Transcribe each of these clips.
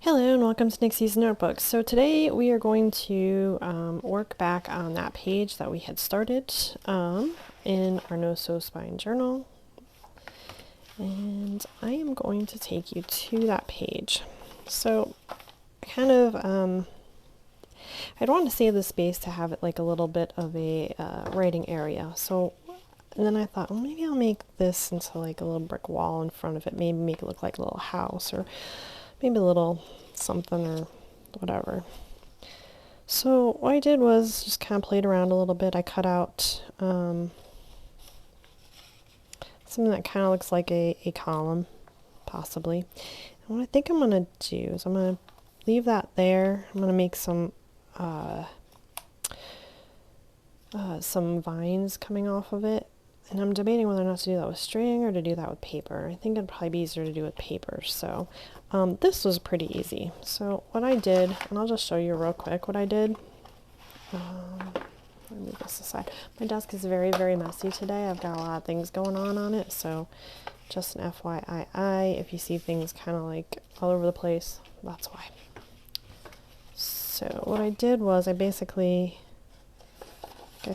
Hello and welcome to Nixies Notebooks. So today we are going to work back on that page that we had started in our No Sew Spine journal. And I am going to take you to that page. So kind of, I'd want to save the space to have it like a little bit of a writing area. So and then I thought, well, maybe I'll make this into like a little brick wall in front of it. Maybe make it look like a little house or maybe a little something or whatever. So what I did was just kind of played around a little bit. I cut out something that kind of looks like a column, possibly. And what I think I'm going to do is I'm going to leave that there. I'm going to make some vines coming off of it. And I'm debating whether or not to do that with string or to do that with paper. I think it'd probably be easier to do with paper. So this was pretty easy. So what I did, and I'll just show you real quick what I did. Let me move this aside. My desk is very, very messy today. I've got a lot of things going on it. So just an FYI, if you see things kind of like all over the place, that's why. So what I did was I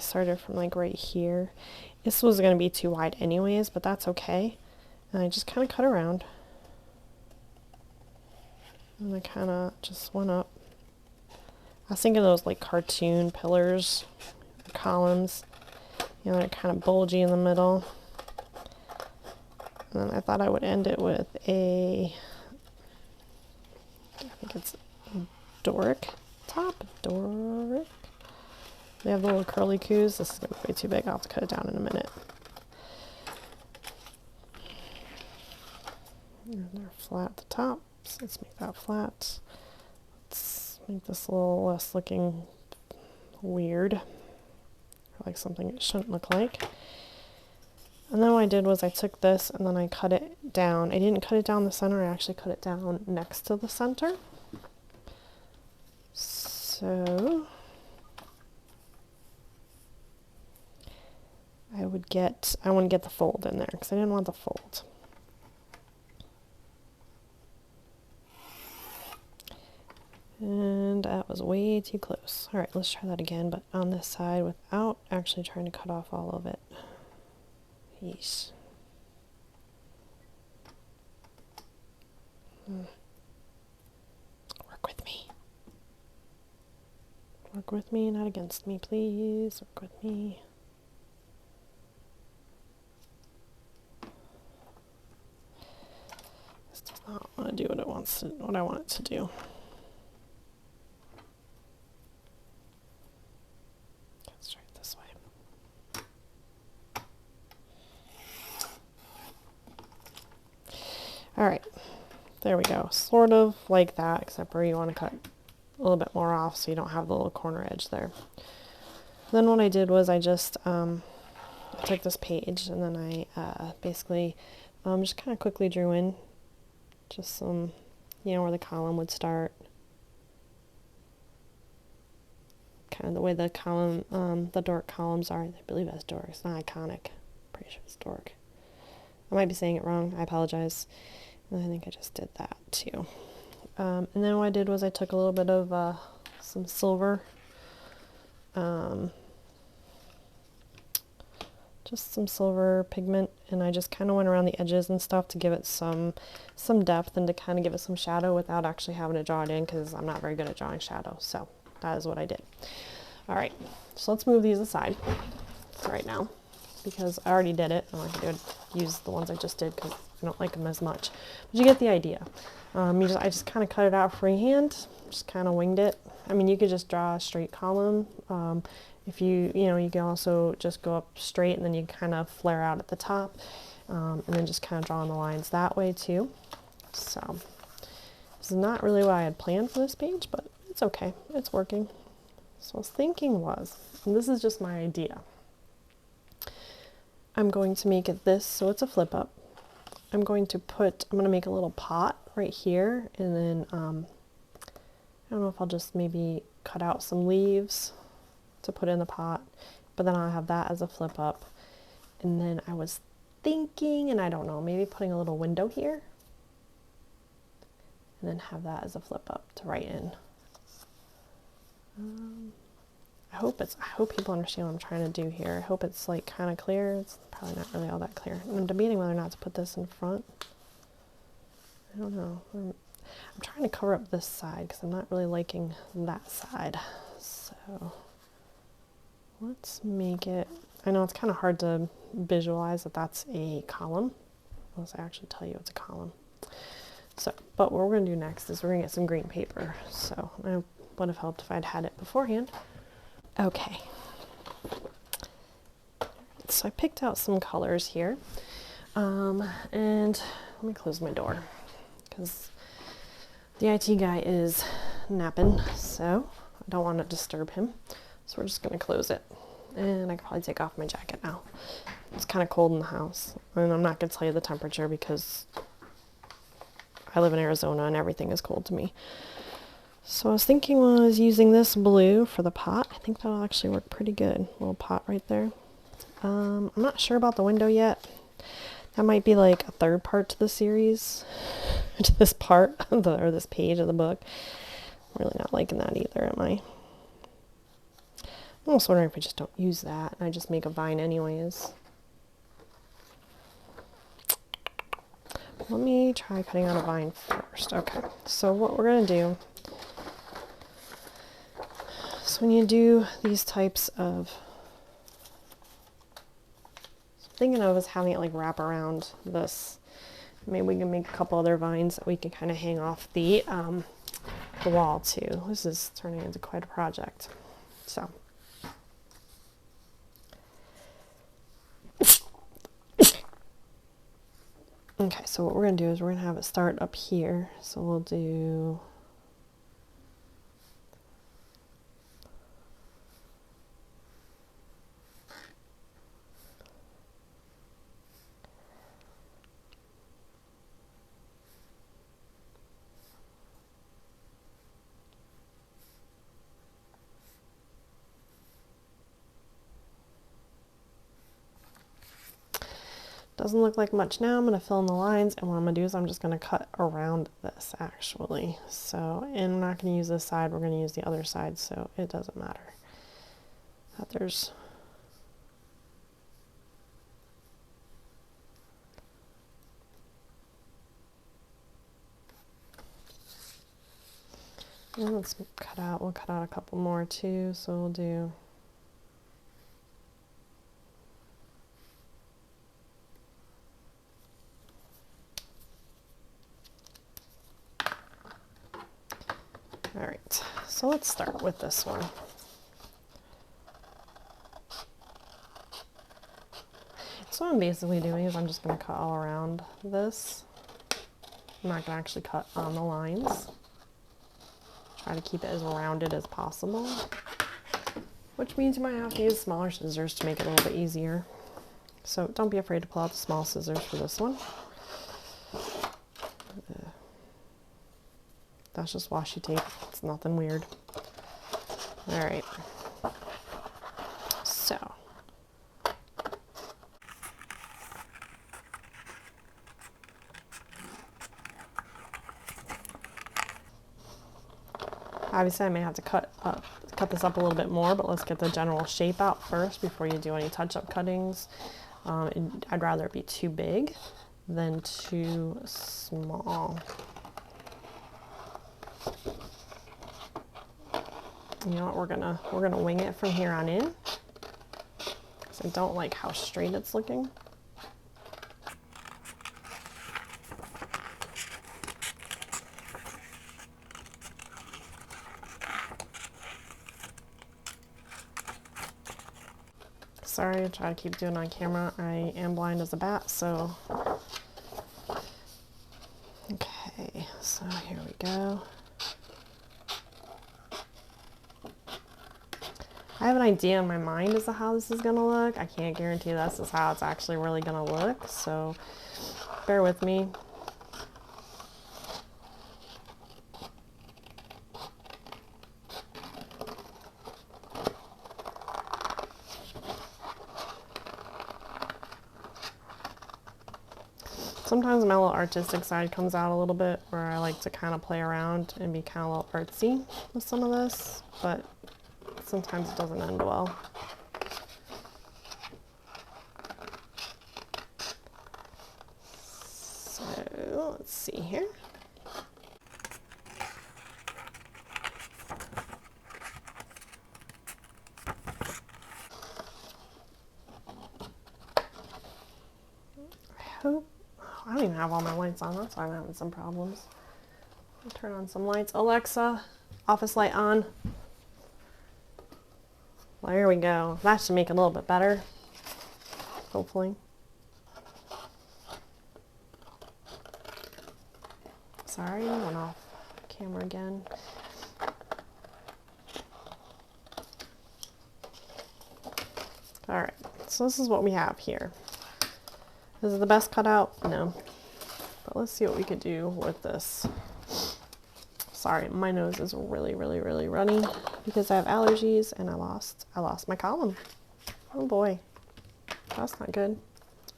started from like right here. This was going to be too wide anyways, but that's okay. And I just kind of cut around. And I kind of just went up. I was thinking of those like cartoon pillars, or columns. You know, they're kind of bulgy in the middle. And then I thought I would end it with I think it's Doric top. Doric. They have the little curly cues. This is going to be way too big. I'll have to cut it down in a minute. And they're flat at the top. So let's make that flat. Let's make this a little less looking weird. Like something it shouldn't look like. And then what I did was I took this and then I cut it down. I didn't cut it down the center. I actually cut it down next to the center. So I want to get the fold in there because I didn't want the fold. And that was way too close. All right, let's try that again, but on this side without actually trying to cut off all of it. Yeesh. Work with me. Work with me, not against me, please. Work with me. I don't want to do what I want it to do. Let's try it this way. All right, there we go. Sort of like that, except where you want to cut a little bit more off so you don't have the little corner edge there. Then what I did was I just I took this page and then I basically just kind of quickly drew in just some, where the column would start. Kind of the way the column, the Doric columns are. I believe that's Doric. It's not iconic. Pretty sure it's Doric. I might be saying it wrong. I apologize. And I think I just did that too. And then what I did was I took a little bit of some silver. Just some silver pigment, and I just kind of went around the edges and stuff to give it some depth and to kind of give it some shadow without actually having to draw it in because I'm not very good at drawing shadow. So that is what I did. All right, so let's move these aside for right now because I already did it. I could use the ones I just did because I don't like them as much. But you get the idea. I just kind of cut it out freehand, just kind of winged it. I mean, you could just draw a straight column. If you can also just go up straight and then you kind of flare out at the top and then just kind of draw on the lines that way too. So this is not really what I had planned for this page, but it's okay. It's working. So I was thinking and this is just my idea. I'm going to make it this so it's a flip up. I'm going to make a little pot right here and then I don't know if I'll just maybe cut out some leaves to put in the pot, but then I'll have that as a flip up. And then I was thinking, and I don't know, maybe putting a little window here and then have that as a flip up to write in. I hope people understand what I'm trying to do here. I hope it's like kind of clear. It's probably not really all that clear. I'm debating whether or not to put this in front. I don't know. I'm trying to cover up this side because I'm not really liking that side. So let's make it, I know it's kind of hard to visualize that that's a column, unless I actually tell you it's a column. So, but what we're going to do next is we're going to get some green paper. So it would have helped if I'd had it beforehand. Okay. So I picked out some colors here. And let me close my door because the IT guy is napping, so I don't want to disturb him. So we're just going to close it. And I can probably take off my jacket now. It's kind of cold in the house. And I'm not going to tell you the temperature because I live in Arizona and everything is cold to me. So I was thinking was using this blue for the pot. I think that'll actually work pretty good. Little pot right there. I'm not sure about the window yet. That might be like a third part to the series, to this part of the, or this page of the book. I'm really not liking that either, am I? I'm almost wondering if I just don't use that and I just make a vine anyways. Let me try cutting out a vine first. Okay, so what we're going to do, so when you do these types of, thinking of is having it like wrap around this. Maybe we can make a couple other vines that we can kind of hang off the wall too. This is turning into quite a project. So. Okay, so what we're going to do is we're going to have it start up here. So we'll do doesn't look like much now. I'm going to fill in the lines, and what I'm going to do is I'm just going to cut around this actually. So, and I'm not going to use this side, we're going to use the other side, so it doesn't matter that there's and let's cut out, we'll cut out a couple more too, so we'll do all right, so let's start with this one. So what I'm basically doing is I'm just going to cut all around this. I'm not going to actually cut on the lines. Try to keep it as rounded as possible, which means you might have to use smaller scissors to make it a little bit easier. So don't be afraid to pull out the small scissors for this one. That's just washi tape. It's nothing weird. All right. So. Obviously I may have to cut this up a little bit more, but let's get the general shape out first before you do any touch-up cuttings. I'd rather it be too big than too small. You know what, we're gonna wing it from here on in, because I don't like how straight it's looking. Sorry, I try to keep doing it on camera. I am blind as a bat, so. Okay, so here we go. I have an idea in my mind as to how this is gonna look. I can't guarantee this is how it's actually really gonna look, so bear with me. Sometimes my little artistic side comes out a little bit, where I like to kind of play around and be kind of a little artsy with some of this, but sometimes it doesn't end well. So let's see here. I don't even have all my lights on, that's why I'm having some problems. I'll turn on some lights. Alexa, office light on. Well, there we go. That should make it a little bit better, hopefully. Sorry, I went off camera again. Alright, so this is what we have here. Is it the best cutout? No. But let's see what we could do with this. Sorry, my nose is really runny because I have allergies and I lost my column. Oh boy. That's not good.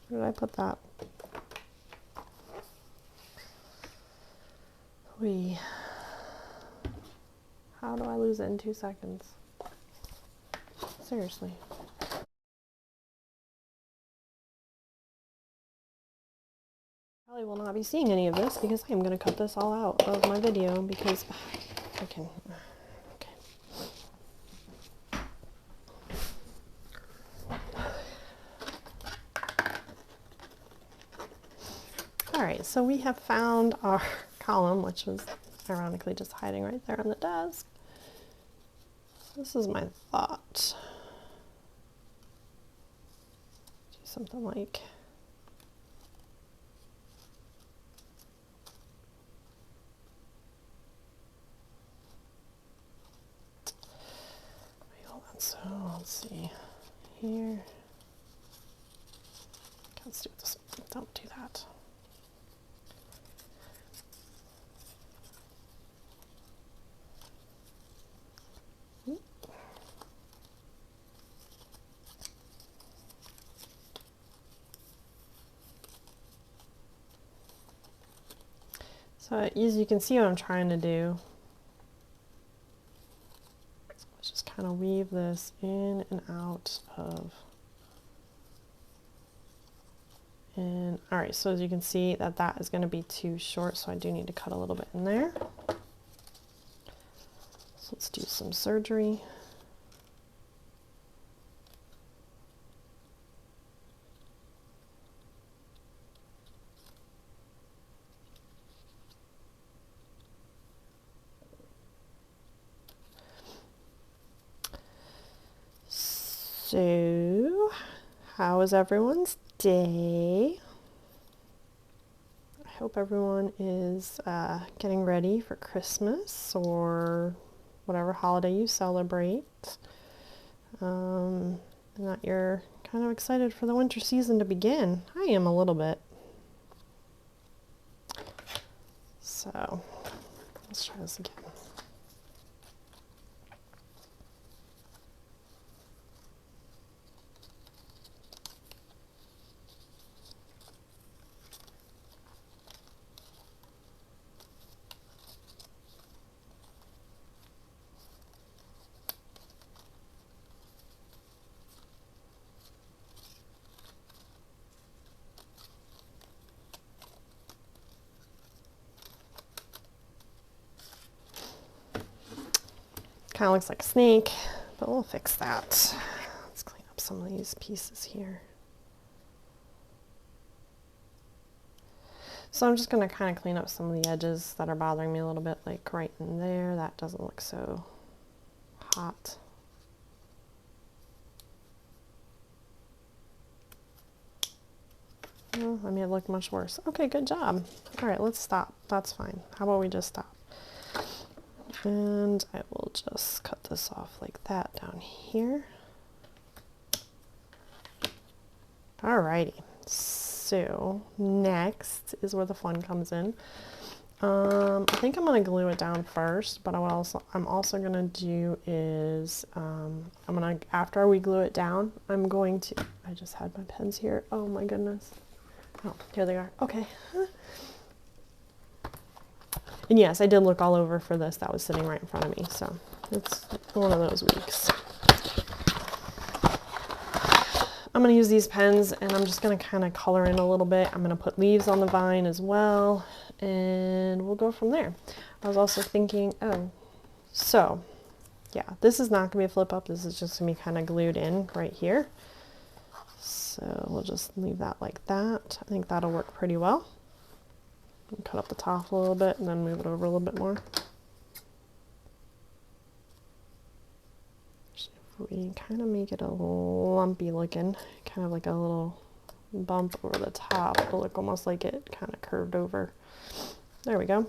Where did I put that? Whee. How do I lose it in 2 seconds? Seriously. Probably will not be seeing any of this because I'm going to cut this all out of my video because I can. Alright, so we have found our column, which was ironically just hiding right there on the desk. This is my thought. Do something like so let's see here. Let's do this. Don't do that. So as you can see what I'm trying to do. Let's just kind of weave this in and out of. And all right, so as you can see that is going to be too short, so I do need to cut a little bit in there. So let's do some surgery. So, how is everyone's day? I hope everyone is getting ready for Christmas or whatever holiday you celebrate. And that you're kind of excited for the winter season to begin. I am a little bit. So, let's try this again. Kind of looks like a snake, but we'll fix that. Let's clean up some of these pieces here. So I'm just going to kind of clean up some of the edges that are bothering me a little bit, like right in there. That doesn't look so hot. Well, I made it look much worse. Okay, good job. All right, let's stop. That's fine. How about we just stop? And I will just cut this off like that down here. Alrighty, so next is where the fun comes in. I think I'm going to glue it down first, but I'm also going to do is, after we glue it down, I just had my pens here. Oh my goodness. Oh, here they are. Okay. And yes, I did look all over for this. That was sitting right in front of me, so it's one of those weeks. I'm going to use these pens, and I'm just going to kind of color in a little bit. I'm going to put leaves on the vine as well, and we'll go from there. I was also thinking, oh, so yeah, this is not going to be a flip up. This is just going to be kind of glued in right here. So we'll just leave that like that. I think that'll work pretty well. Cut up the top a little bit and then move it over a little bit more. So we kind of make it a lumpy looking, kind of like a little bump over the top. It'll look almost like it kind of curved over. There we go.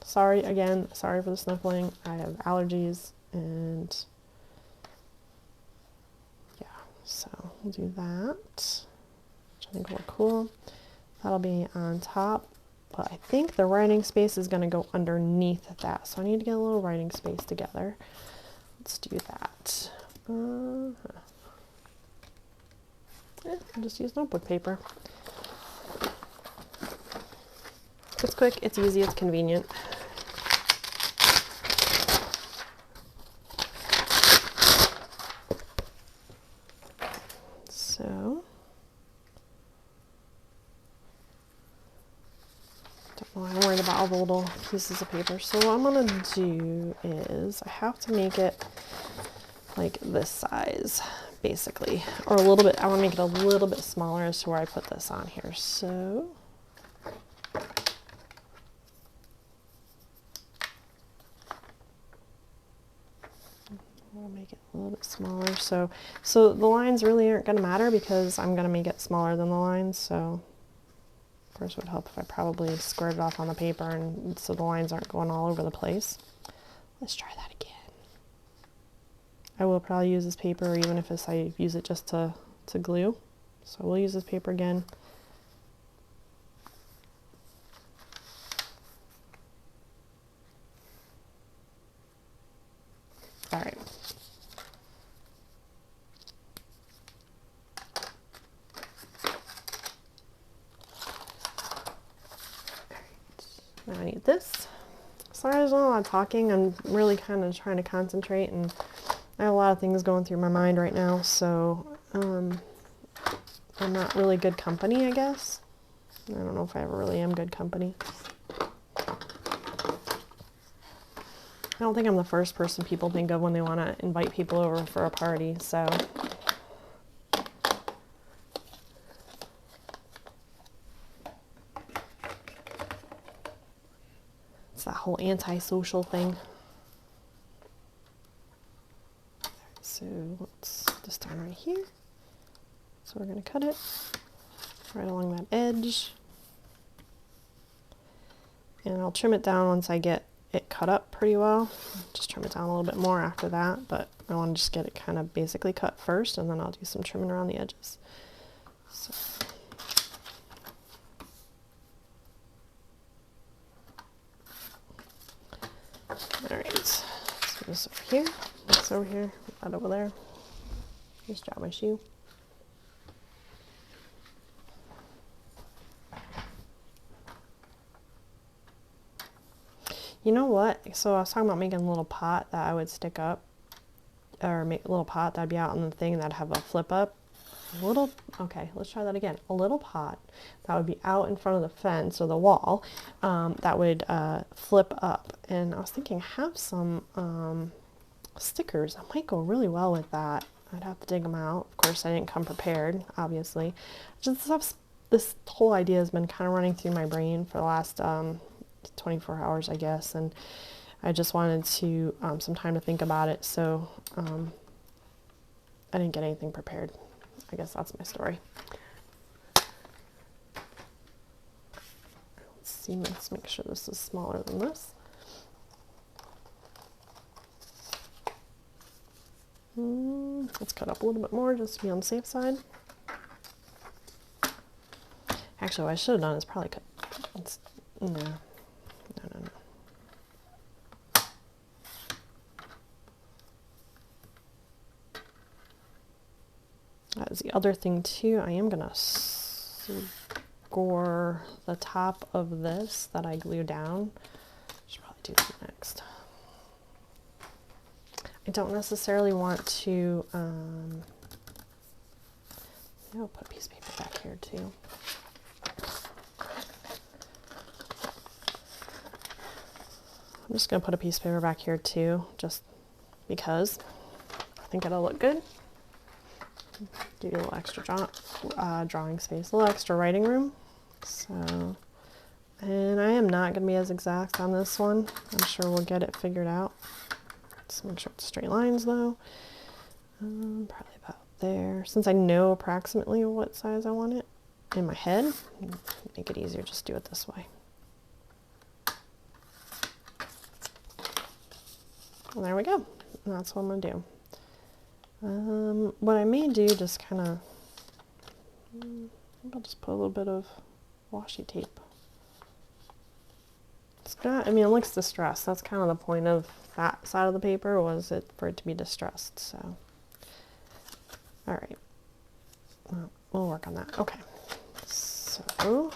Sorry again, sorry for the sniffling. I have allergies, and yeah, so we'll do that, which I think will look cool. That'll be on top. But I think the writing space is going to go underneath that. So I need to get a little writing space together. Let's do that. I'll just use notebook paper. It's quick, it's easy, it's convenient. So I'm worried about all the little pieces of paper. So what I'm going to do is I have to make it like this size, basically. Or a little bit, I want to make it a little bit smaller as to where I put this on here. So I'll make it a little bit smaller. So the lines really aren't going to matter because I'm going to make it smaller than the lines. So of course, it would help if I probably squared it off on the paper and so the lines aren't going all over the place. Let's try that again. I will probably use this paper even if I use it just to glue. So we'll use this paper again. All right. Now I need this. Sorry, there's not a lot of talking. I'm really kind of trying to concentrate, and I have a lot of things going through my mind right now, so I'm not really good company, I guess. I don't know if I ever really am good company. I don't think I'm the first person people think of when they want to invite people over for a party, so. It's that whole antisocial thing. So let's just start right here. So we're going to cut it right along that edge. And I'll trim it down once I get it cut up pretty well. Just trim it down a little bit more after that, but I want to just get it kind of basically cut first, and then I'll do some trimming around the edges. So. Alright, let's do this over here, this over here, that over there. Just drop my shoe. You know what? So I was talking about making a little pot that I would stick up, or make a little pot that'd be out on the thing that'd have a flip up. Okay, let's try that again. A little pot that would be out in front of the fence or the wall that would flip up. And I was thinking, have some stickers. That might go really well with that. I'd have to dig them out. Of course, I didn't come prepared, obviously. This whole idea has been kind of running through my brain for the last 24 hours, I guess, and I just wanted to some time to think about it, so I didn't get anything prepared. I guess that's my story. Let's see, let's make sure this is smaller than this. Let's cut up a little bit more just to be on the safe side. Actually, what I should have done is probably cut. No. That is the other thing too. I am gonna score for the top of this that I glue down. I should probably do that next. I don't necessarily want to, I'll put a piece of paper back here too. I'm just going to put a piece of paper back here too, just because I think it'll look good. Give you a little extra drawing space, a little extra writing room. So, and I am not going to be as exact on this one. I'm sure we'll get it figured out. Let's make sure it's straight lines though. Probably about there. Since I know approximately what size I want it in my head, make it easier, just do it this way. And there we go. And that's what I'm going to do. What I may do, just kind of, I'll just put a little bit of washi tape. It's got, I mean, it looks distressed. That's kind of the point of that side of the paper, was it for it to be distressed. So, all right, we'll work on that. Okay, so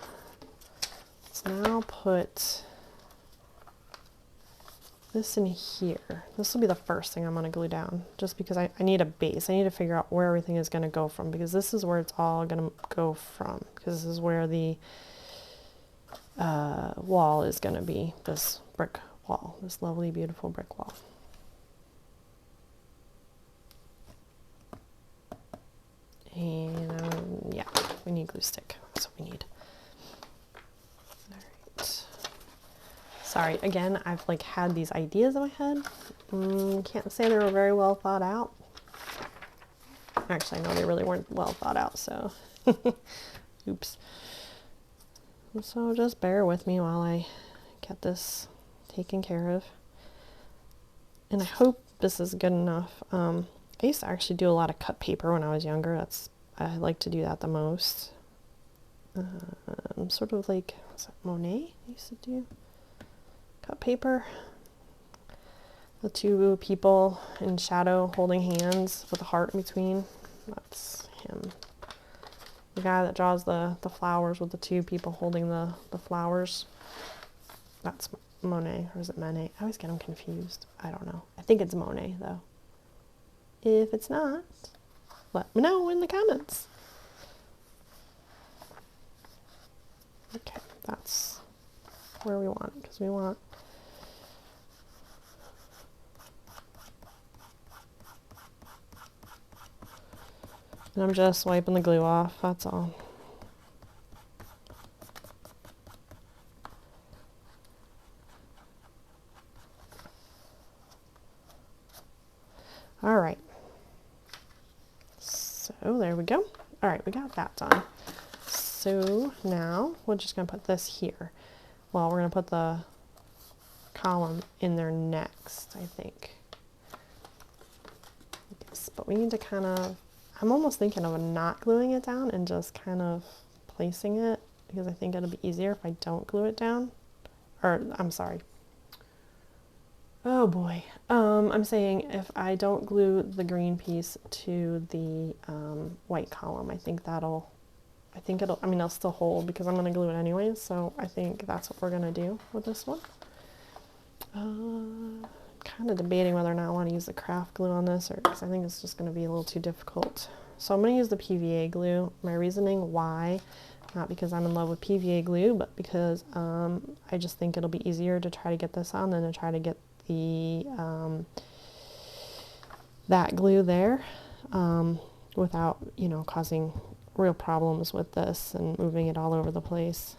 let's now put this in here. This will be the first thing I'm going to glue down, just because I need a base. I need to figure out where everything is going to go from, because this is where it's all going to go from, because this is where the wall is going to be, this brick wall, this lovely, beautiful brick wall. And yeah, we need glue stick. That's what we need. All right. Sorry, again, I've like had these ideas in my head. Can't say they were very well thought out. Actually, I know they really weren't well thought out, so oops. So just bear with me while I get this taken care of. And I hope this is good enough. I used to actually do a lot of cut paper when I was younger. I like to do that the most. Sort of like, what's that, Monet used to do? Cut paper. The two people in shadow holding hands with a heart in between. That's him. The guy that draws the flowers with the two people holding the flowers. That's Monet, or is it Manet? I always get them confused. I don't know. I think it's Monet though. If it's not, let me know in the comments. Okay, that's where we want it, because we want and I'm just wiping the glue off, that's all. All right, so there we go. All right, we got that done. So now we're just gonna put this here. Well, we're gonna put the column in there next, I think. Yes, but we need to kind of, I'm almost thinking of not gluing it down and just kind of placing it, because I think it'll be easier if I don't glue it down. Or, I'm sorry. Oh boy. I'm saying if I don't glue the green piece to the white column, I think it'll, I mean, it'll still hold because I'm going to glue it anyways, so I think that's what we're going to do with this one. Kind of debating whether or not I want to use the craft glue on this, or because I think it's just going to be a little too difficult. So I'm going to use the PVA glue. My reasoning why, not because I'm in love with PVA glue, but because I just think it'll be easier to try to get this on than to try to get the that glue there without, you know, causing real problems with this and moving it all over the place.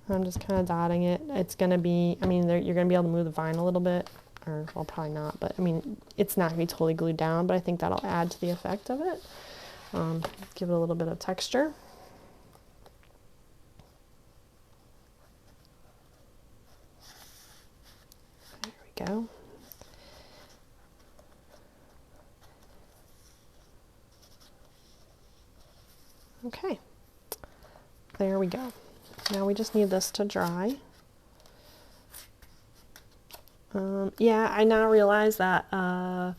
I'm just kind of dotting it. It's going to be, I mean, you're going to be able to move the vine a little bit, or, well, probably not, but I mean, it's not going to be totally glued down, but I think that'll add to the effect of it. Give it a little bit of texture. There we go. Okay, there we go. Now we just need this to dry. Yeah, I now realize that I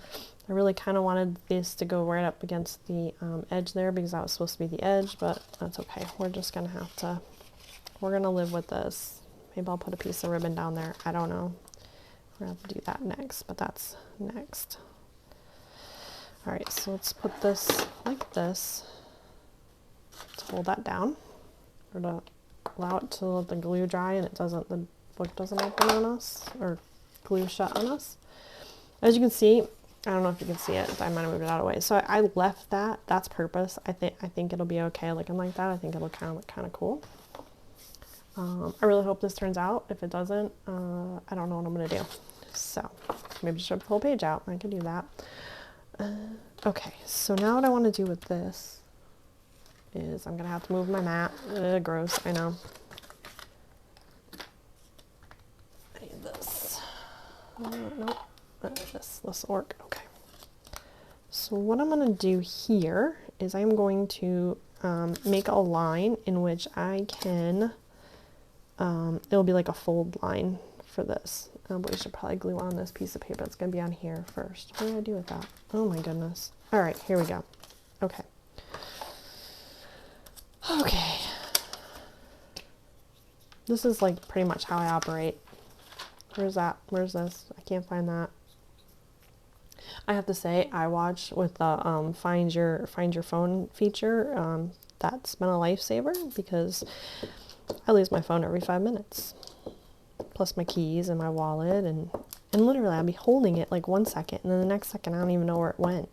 I really kind of wanted this to go right up against the edge there because that was supposed to be the edge, but that's okay. We're just going to have to, we're going to live with this. Maybe I'll put a piece of ribbon down there. I don't know. We're going to have to do that next, but that's next. All right, so let's put this like this to hold that down, or to allow it to let the glue dry and the book doesn't open on us or glue shut on us. As you can see, I don't know if you can see it, I might have moved it out of the way. So I left that, that's purpose. I think it'll be okay looking like that. I think it'll kind of look kind of cool. I really hope this turns out. If it doesn't, I don't know what I'm gonna do. So maybe just rip the whole page out. I can do that. Okay, so now what I want to do with this is I'm gonna have to move my mat. Gross, I know. I need this. Nope. This will work. Okay. So what I'm going to do here is I'm going to make a line in which I can, it'll be like a fold line for this. But we should probably glue on this piece of paper. It's going to be on here first. What do I do with that? Oh my goodness. All right, here we go. Okay. Okay. This is like pretty much how I operate. Where's that? Where's this? I can't find that. I have to say, iWatch with the find your phone feature, that's been a lifesaver because I lose my phone every 5 minutes. Plus my keys and my wallet, and literally I'll be holding it like 1 second and then the next second I don't even know where it went.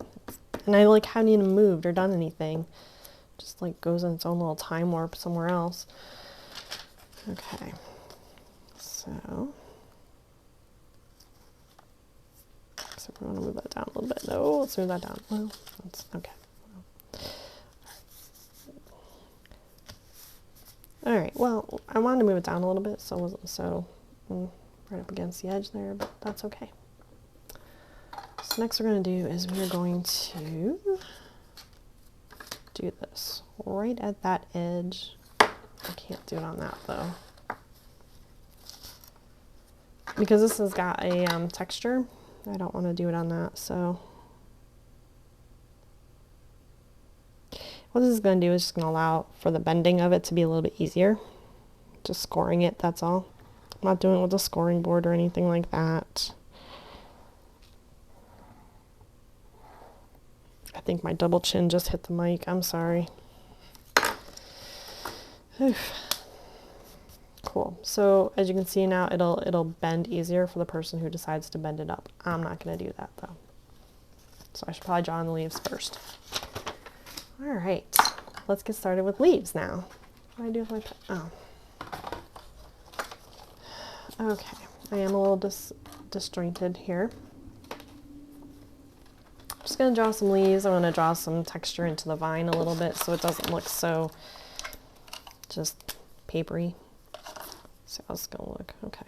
And I like haven't even moved or done anything. Just like goes in its own little time warp somewhere else. Okay. So we want to move that down a little bit. No, let's move that down. Well, that's okay. All right. Well, I wanted to move it down a little bit, so it wasn't so right up against the edge there, but that's okay. So next we're going to do is we're going to do this right at that edge. I can't do it on that though, because this has got a texture. I don't want to do it on that, so what this is going to do is just going to allow for the bending of it to be a little bit easier. Just scoring it, that's all. I'm not doing it with a scoring board or anything like that. I think my double chin just hit the mic. I'm sorry. Oof. Cool. So as you can see now, it'll bend easier for the person who decides to bend it up. I'm not going to do that though. So I should probably draw on the leaves first. All right, let's get started with leaves now. What do I do with my pen? Oh. Okay, I am a little disjointed here. I'm just going to draw some leaves. I want to draw some texture into the vine a little bit so it doesn't look so just papery. So how's it's going to look? Okay.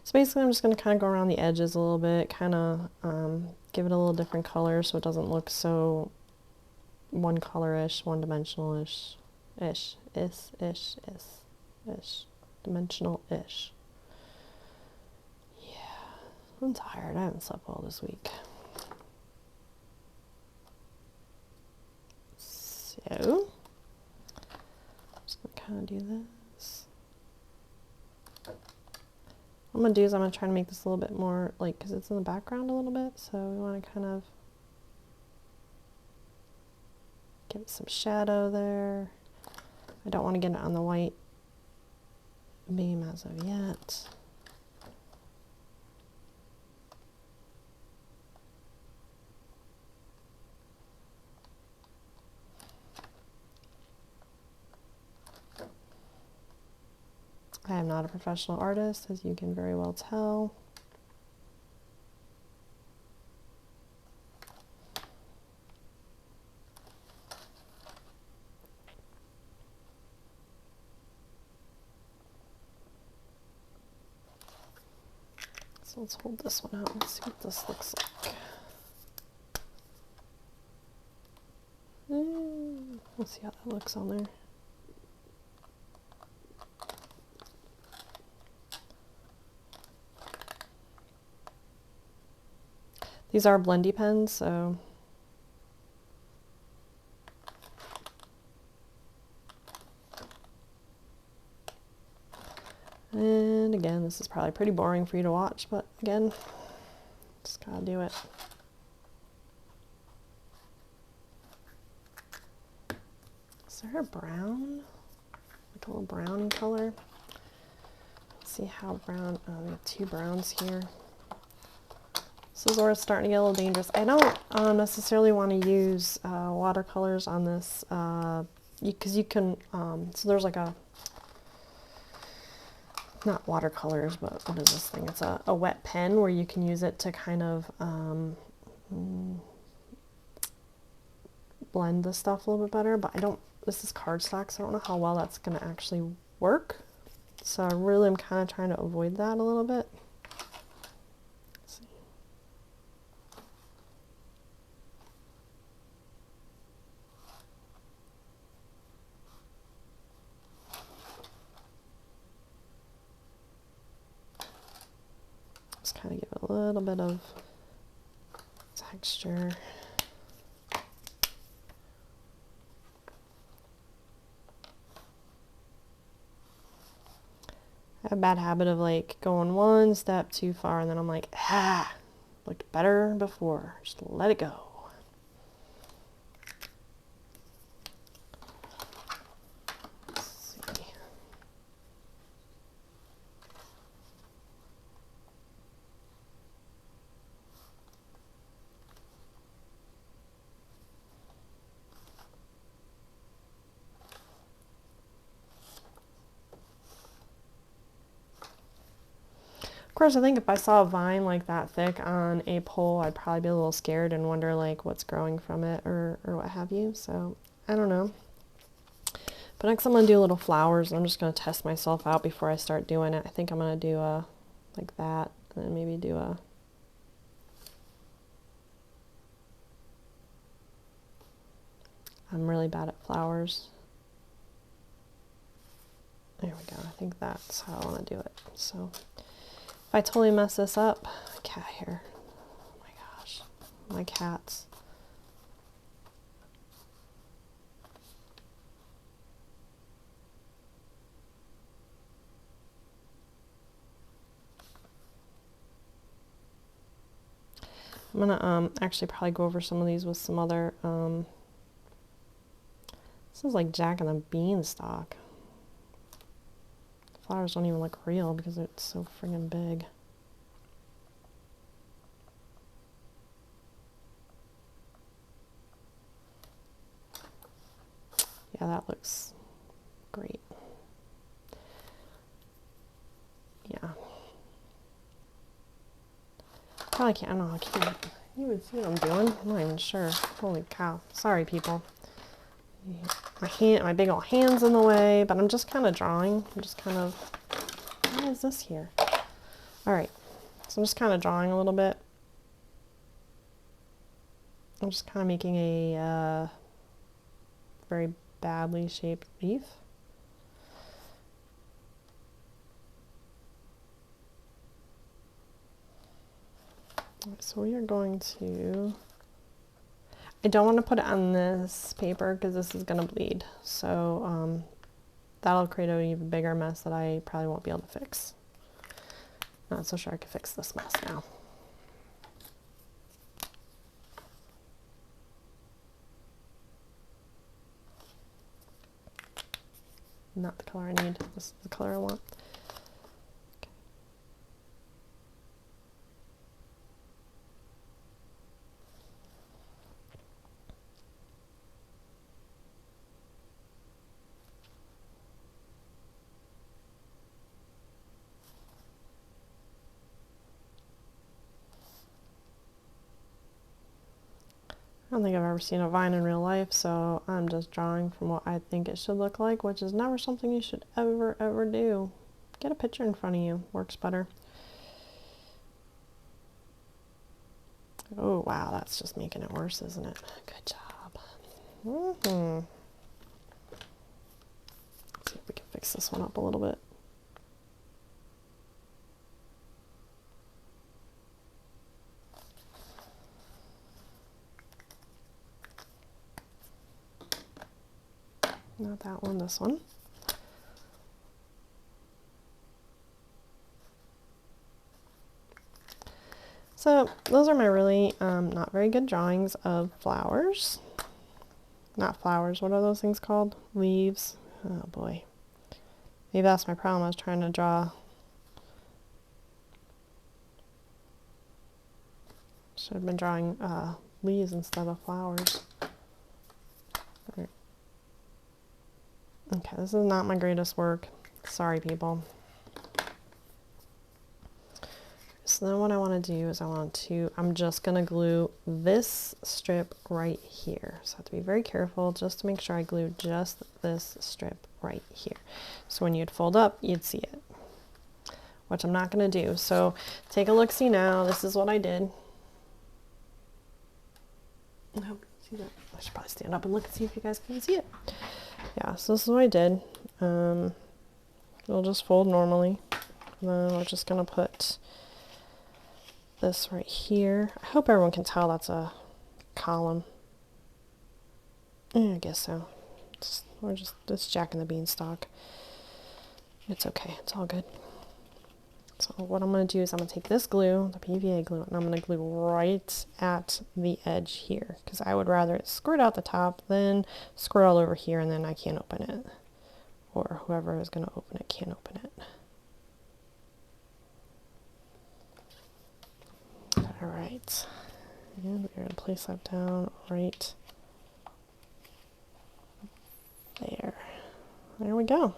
So basically I'm just going to kind of go around the edges a little bit, kind of give it a little different color so it doesn't look so one color-ish, one-dimensional-ish, dimensional-ish. Yeah, I'm tired. I haven't slept well this week. So, I'm just going to kind of do this. What I'm going to do is I'm going to try to make this a little bit more, like, because it's in the background a little bit, so we want to kind of give it some shadow there. I don't want to get it on the white beam as of yet. I am not a professional artist, as you can very well tell. So let's hold this one out and see what this looks like. We'll see how that looks on there. These are blendy pens, so and again, this is probably pretty boring for you to watch, but again, just gotta do it. Is there a brown? Like a little brown color? Let's see how brown. Oh, we have two browns here. This is where it's starting to get a little dangerous. I don't necessarily want to use watercolors on this because you can, so there's like a, not watercolors, but what is this thing? It's a wet pen where you can use it to kind of blend the stuff a little bit better, but I don't, this is cardstock, so I don't know how well that's going to actually work. So I really am kind of trying to avoid that a little bit. Let's see. Just kind of give it a little bit of texture. I have a bad habit of like going one step too far and then I'm like, looked better before. Just let it go. Let's see. Of course, I think if I saw a vine like that thick on a pole, I'd probably be a little scared and wonder like what's growing from it or what have you. So I don't know. But next I'm going to do little flowers. I'm just going to test myself out before I start doing it. I think I'm going to do a like that and then maybe do a I'm really bad at flowers. There we go. I think that's how I want to do it. So if I totally mess this up, cat hair. Oh my gosh, my cats. I'm gonna actually probably go over some of these with some other. This is like Jack and the Beanstalk. Flowers don't even look real because it's so friggin' big. Yeah, that looks great. Yeah. Probably can't, I don't know, I can't. You would see what I'm doing? I'm not even sure. Holy cow. Sorry, people. My big old hand's in the way, but I'm just kind of drawing. I'm just kind of, what is this here? All right, so I'm just kind of drawing a little bit. I'm just kind of making a very badly shaped leaf. So we are going to, I don't want to put it on this paper because this is going to bleed. So that'll create an even bigger mess that I probably won't be able to fix. Not so sure I can fix this mess now. Not the color I need. This is the color I want. I don't think I've ever seen a vine in real life, so I'm just drawing from what I think it should look like, which is never something you should ever do. Get a picture in front of you. Works better. Oh, wow, that's just making it worse, isn't it? Good job. Let's see if we can fix this one up a little bit. Not that one, this one. So those are my really not very good drawings of flowers. Not flowers, what are those things called? Leaves. Oh boy. Maybe that's my problem. I was trying to draw. Should have been drawing leaves instead of flowers. Right. Okay, this is not my greatest work. Sorry, people. So then what I want to do is I'm just going to glue this strip right here. So I have to be very careful just to make sure I glue just this strip right here. So when you'd fold up, you'd see it, which I'm not going to do. So take a look-see now. This is what I did. I hope you can see that. I should probably stand up and look and see if you guys can see it. Yeah, so this is what I did. We'll just fold normally. And then we're just going to put this right here. I hope everyone can tell that's a column. I guess so. It's Jack and the Beanstalk. It's okay. It's all good. So what I'm going to do is I'm going to take this glue, the PVA glue, and I'm going to glue right at the edge here, because I would rather it squirt out the top than squirt all over here and then I can't open it. Or whoever is going to open it can't open it. Alright, and we're going to place that down right there. There we go.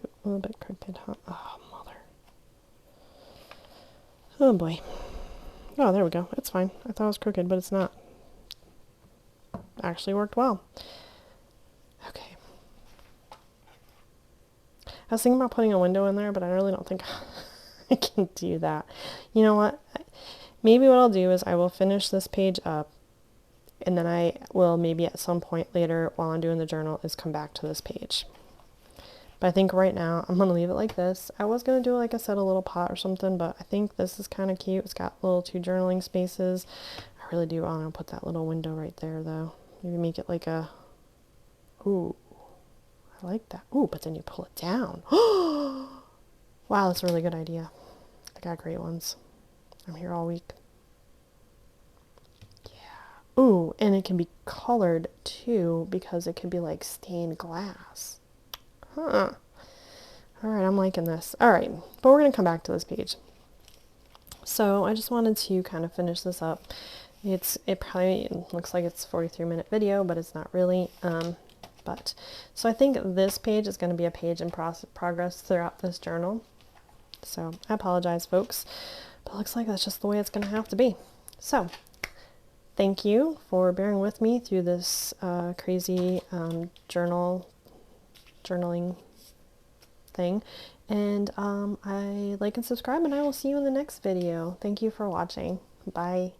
A little bit crooked, huh? Oh, mother. Oh boy. Oh, there we go. It's fine. I thought it was crooked, but it's not. Actually worked well. Okay. I was thinking about putting a window in there, but I really don't think I can do that. You know what? Maybe what I'll do is I will finish this page up, and then I will maybe at some point later while I'm doing the journal is come back to this page. But I think right now I'm going to leave it like this. I was going to do, like I said, a little pot or something, but I think this is kind of cute. It's got little 2 journaling spaces. I really do want to put that little window right there, though. Maybe make it like a... Ooh, I like that. Ooh, but then you pull it down. Wow, that's a really good idea. I got great ones. I'm here all week. Yeah. Ooh, and it can be colored, too, because it can be like stained glass. Huh. Alright, I'm liking this. Alright, but we're going to come back to this page. So I just wanted to kind of finish this up. It probably looks like it's a 43-minute video, but it's not really. So I think this page is going to be a page in progress throughout this journal. So I apologize, folks, but it looks like that's just the way it's going to have to be. So thank you for bearing with me through this crazy journaling thing, and I like and subscribe, and I will see you in the next video. Thank you for watching. Bye.